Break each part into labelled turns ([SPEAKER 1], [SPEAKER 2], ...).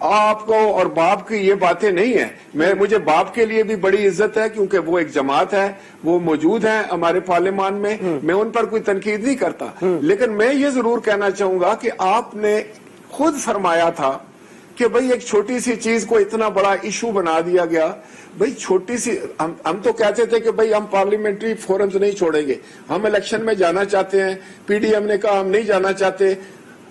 [SPEAKER 1] آپ کو اور باپ کی یہ باتیں نہیں ہیں. مجھے باپ کے لیے بھی بڑی عزت ہے کیونکہ وہ ایک جماعت ہے, وہ موجود ہیں ہمارے پارلیمان میں, میں ان پر کوئی تنقید نہیں کرتا, لیکن میں یہ ضرور کہنا چاہوں گا کہ آپ نے خود فرمایا تھا کہ بھئی ایک چھوٹی سی چیز کو اتنا بڑا ایشو بنا دیا گیا. بھئی چھوٹی سی, ہم تو کہتے تھے کہ بھئی ہم پارلیمنٹری فورمز نہیں چھوڑیں گے, ہم الیکشن میں جانا چاہتے ہیں. پی ڈی ایم نے کہا ہم نہیں جانا چاہتے.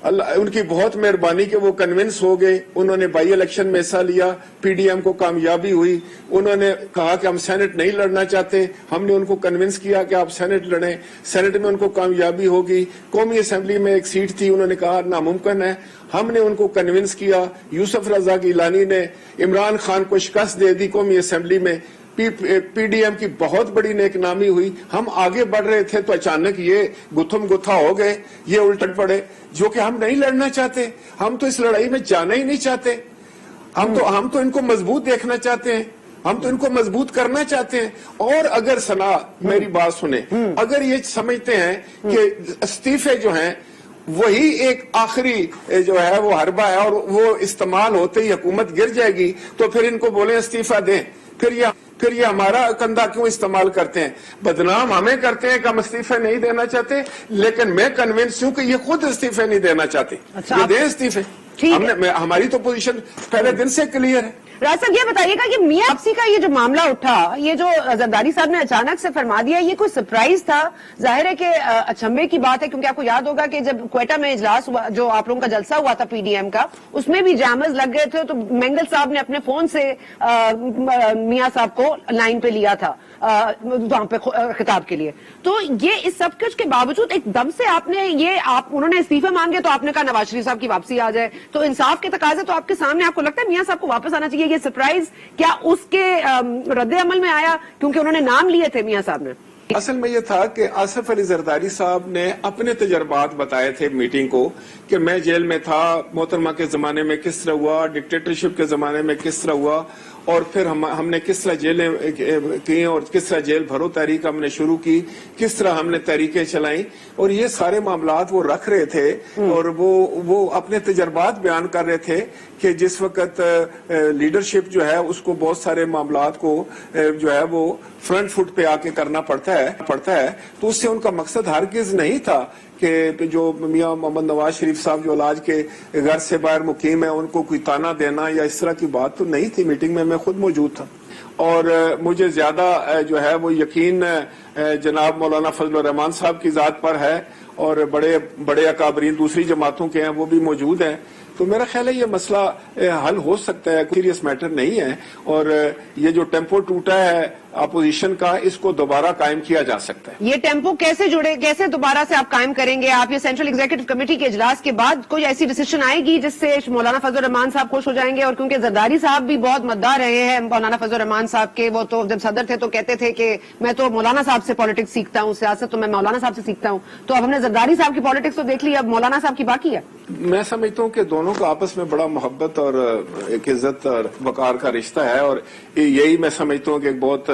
[SPEAKER 1] اللہ ان کی بہت مہربانی کہ وہ کنونس ہو گئے, انہوں نے بائی الیکشن میں حصہ لیا, پی ڈی ایم کو کامیابی ہوئی. انہوں نے کہا کہ ہم سینٹ نہیں لڑنا چاہتے, ہم نے ان کو کنونس کیا کہ آپ سینٹ لڑیں, سینٹ میں ان کو کامیابی ہوگی. قومی اسمبلی میں ایک سیٹ تھی, انہوں نے کہا ناممکن ہے, ہم نے ان کو کنونس کیا. یوسف رضا گیلانی نے عمران خان کو شکست دے دی قومی اسمبلی میں. پی ڈی ایم کی بہت بڑی نیک نامی ہوئی. ہم آگے بڑھ رہے تھے تو اچانک یہ گتھم گتھا ہو گئے, یہ الٹٹ پڑے, جو کہ ہم نہیں لڑنا چاہتے. ہم تو اس لڑائی میں جانا ہی نہیں چاہتے. ہم تو ان کو مضبوط دیکھنا چاہتے ہیں, ہم تو ان کو مضبوط کرنا چاہتے ہیں. اور اگر سنا میری بات سنیں, اگر یہ سمجھتے ہیں کہ استعفے جو ہیں وہی ایک آخری جو ہے وہ حربہ ہے اور وہ استعمال ہوتے ہی حکومت گر جائے گی, تو پھر ان کو بولیں استعفیٰ دیں. پھر یہ ہمارا کندھا کیوں استعمال کرتے ہیں؟ بدنام ہمیں کرتے ہیں کہ ہم استعفے نہیں دینا چاہتے, لیکن میں کنونس ہوں کہ یہ خود استعفے نہیں دینا چاہتے. یہ دیں استعفے. ہماری تو پوزیشن پہلے دن سے کلیئر ہے.
[SPEAKER 2] راج صاحب یہ بتائیے گا کہ میاں واپسی کا یہ جو معاملہ اٹھا, یہ جو زرداری صاحب نے اچانک سے فرما دیا, یہ کوئی سرپرائز تھا؟ ظاہر ہے کہ اچنبے کی بات ہے, کیونکہ آپ کو یاد ہوگا کہ جب کوئٹہ میں اجلاس ہوا, جو آپ لوگوں کا جلسہ ہوا تھا پی ڈی ایم کا, اس میں بھی جامز لگ گئے تھے, تو مینگل صاحب نے اپنے فون سے میاں صاحب کو لائن پہ لیا تھا وہاں پہ خطاب کے لیے. تو یہ اس سب کچھ کے باوجود ایک دم سے آپ نے انہوں نے استعفے مانگے, تو آپ نے کہا نواز شریف صاحب کی واپسی آ جائے. تو انصاف کے تقاضے تو آپ کے سامنے, آپ کو لگتا ہے میاں صاحب کو واپس آنا چاہیے؟ یہ سرپرائز کیا اس کے رد عمل میں آیا کیونکہ انہوں نے نام لیے تھے میاں صاحب نے؟
[SPEAKER 1] اصل میں یہ تھا کہ آصف علی زرداری صاحب نے اپنے تجربات بتائے تھے میٹنگ کو, کہ میں جیل میں تھا, محترمہ کے زمانے میں کس طرح ہوا, ڈکٹیٹرشپ کے زمانے میں کس طرح ہوا, اور پھر ہم نے کس طرح جیلیں کی اور کس طرح جیل بھرو تحریک ہم نے شروع کی, کس طرح ہم نے تحریکیں چلائیں, اور یہ سارے معاملات وہ رکھ رہے تھے اور وہ اپنے تجربات بیان کر رہے تھے کہ جس وقت لیڈرشپ جو ہے اس کو بہت سارے معاملات کو جو ہے وہ فرنٹ فٹ پہ آ کے کرنا پڑتا ہے, تو اس سے ان کا مقصد ہرگز نہیں تھا کہ جو میاں محمد نواز شریف صاحب جو علاج کے گھر سے باہر مقیم ہے ان کو کوئی تانا دینا یا اس طرح کی بات تو نہیں تھی. میٹنگ میں خود موجود تھا, اور مجھے زیادہ جو ہے وہ یقین جناب مولانا فضل الرحمان صاحب کی ذات پر ہے, اور بڑے اکابرین دوسری جماعتوں کے ہیں وہ بھی موجود ہیں. تو میرا خیال ہے یہ مسئلہ حل ہو سکتا ہے, سیریس میٹر نہیں ہے, اور یہ جو ٹیمپو ٹوٹا ہے اپوزیشن کا, اس کو دوبارہ قائم کیا جا سکتا ہے.
[SPEAKER 2] یہ ٹیمپو کیسے دوبارہ سے آپ قائم کریں گے؟ آپ یہ سینٹرل ایگزیکٹو کمیٹی کے اجلاس کے بعد کوئی ایسی ڈیسیشن آئے گی جس سے مولانا فضل الرحمان صاحب خوش ہو جائیں گے؟ اور کیونکہ زرداری صاحب بھی بہت مداح رہے ہیں مولانا فضل الرحمان صاحب کے, وہ تو جب صدر تھے تو کہتے تھے کہ میں تو مولانا صاحب سے پالیٹکس سیکھتا ہوں, سیاست تو میں مولانا صاحب سے سیکھتا ہوں. تو اب ہم نے زرداری صاحب کی پالیٹکس تو دیکھ لی, اب مولانا صاحب کی باقی ہے.
[SPEAKER 1] میں سمجھتا ہوں کہ دونوں کا آپس میں بڑا محبت اور ایک عزت اور وقار کا رشتہ ہے, اور یہی میں سمجھتا ہوں کہ ایک بہت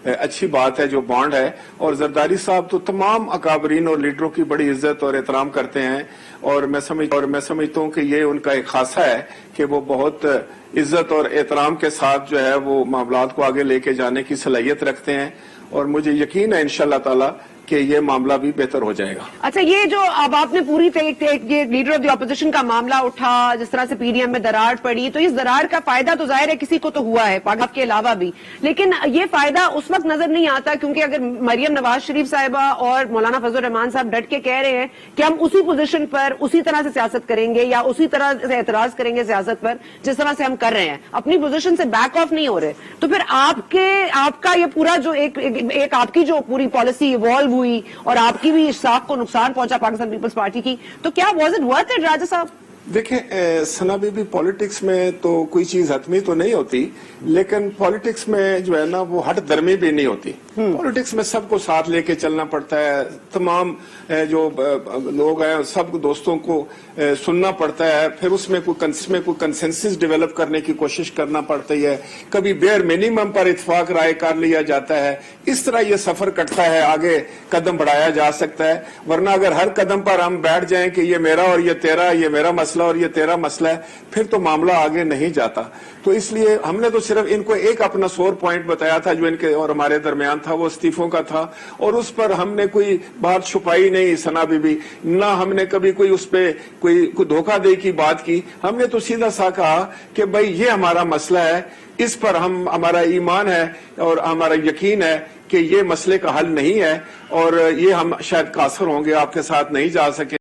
[SPEAKER 1] اچھی بات ہے جو بانڈ ہے. اور زرداری صاحب تو تمام اکابرین اور لیڈروں کی بڑی عزت اور احترام کرتے ہیں, اور میں سمجھتا ہوں کہ یہ ان کا ایک خاصہ ہے کہ وہ بہت عزت اور احترام کے ساتھ جو ہے وہ معاملات کو آگے لے کے جانے کی صلاحیت رکھتے ہیں, اور مجھے یقین ہے انشاءاللہ تعالی کہ یہ معاملہ بھی بہتر ہو جائے گا.
[SPEAKER 2] اچھا, یہ جو اب آپ نے پوری یہ لیڈر آف دی اپوزیشن کا معاملہ اٹھا, جس طرح سے پی ڈی ایم میں درار پڑی, تو اس درار کا فائدہ تو ظاہر ہے کسی کو تو ہوا ہے پاک کے علاوہ بھی, لیکن یہ فائدہ اس وقت نظر نہیں آتا کیونکہ اگر مریم نواز شریف صاحبہ اور مولانا فضل الرحمان صاحب ڈٹ کے کہہ رہے ہیں کہ ہم اسی پوزیشن پر اسی طرح سے سیاست کریں گے یا اسی طرح سے اعتراض کریں گے سیاست پر جس طرح سے ہم کر رہے ہیں, اپنی پوزیشن سے بیک آف نہیں ہو رہے, تو پھر آپ کا یہ پورا جو ایک آپ کی جو پوری پالیسی ایوالو ہوئی اور آپ کی بھی اشتاق کو نقصان پہنچا پاکستان پیپلز پارٹی کی, تو کیا واز اٹ ورتھ اٹ راجہ صاحب؟
[SPEAKER 1] دیکھیں ثنا بی بی, پالیٹکس میں تو کوئی چیز حتمی تو نہیں ہوتی, لیکن پالیٹکس میں جو ہے نا وہ ہٹ درمی بھی نہیں ہوتی. پالیٹکس میں سب کو ساتھ لے کے چلنا پڑتا ہے, تمام جو لوگ ہیں سب دوستوں کو سننا پڑتا ہے, پھر اس میں کوئی کنسنسس ڈیولپ کرنے کی کوشش کرنا پڑتی ہے, کبھی بیئر منیمم پر اتفاق رائے کر لیا جاتا ہے. اس طرح یہ سفر کٹتا ہے, آگے قدم بڑھایا جا سکتا ہے. ورنہ اگر ہر قدم پر ہم بیٹھ جائیں کہ یہ میرا اور یہ تیرا, یہ میرا مسئلہ مسئلہ اور یہ تیرا مسئلہ ہے، پھر تو معاملہ آگے نہیں جاتا. تو اس لیے ہم نے تو صرف ان کو ایک اپنا سور پوائنٹ بتایا تھا جو ان کے اور ہمارے درمیان تھا، وہ استعفوں کا تھا، اور اس پر ہم نے کوئی بات چھپائی نہیں ثنا بی بی، نہ ہم نے کبھی کوئی اس پہ کوئی دھوکہ دے کی بات کی. ہم نے تو سیدھا سا کہا کہ بھائی یہ ہمارا مسئلہ ہے، اس پر ہمارا ایمان ہے اور ہمارا یقین ہے کہ یہ مسئلے کا حل نہیں ہے، اور یہ ہم شاید قاصر ہوں گے، آپ کے ساتھ نہیں جا سکیں.